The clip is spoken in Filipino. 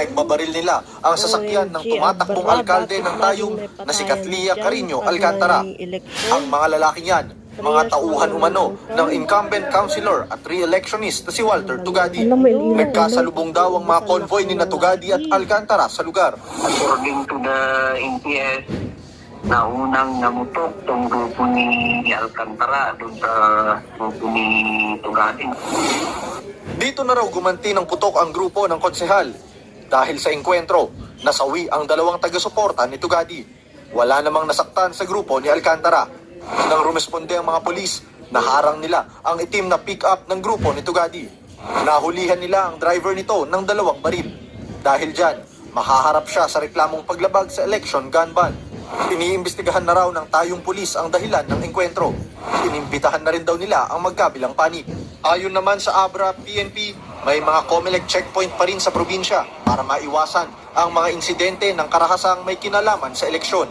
Pinagbabaril nila ang sasakyan ng tumatakbong alkalde ng Tayum na si Catlia Carino Alcantara. Ang mga lalaking yan, mga tauhan umano ng incumbent councilor at re-electionist na si Walter Tugadi. Nagkasalubong daw ang mga convoy ni Tugadi at Alcantara sa lugar. According to the NPS, naunang namutok tong grupo ni Alcantara doon sa grupo ni Tugadi. Dito na raw gumanti ng putok ang grupo ng konsehal. Dahil sa engkwentro, nasawi ang dalawang taga-suporta ni Tugadi. Wala namang nasaktan sa grupo ni Alcantara. Nang rumesponde ang mga polis, naharang nila ang itim na pick-up ng grupo ni Tugadi. Nahulihan nila ang driver nito ng 2 baril. Dahil dyan, mahaharap siya sa reklamong paglabag sa election gun ban. Iniimbestigahan na raw ng Tayum pulis ang dahilan ng engkwentro. Inimbitahan na rin daw nila ang magkabilang panig. Ayon naman sa Abra PNP, may mga COMELEC checkpoint pa rin sa probinsya para maiwasan ang mga insidente ng karahasang may kinalaman sa eleksyon.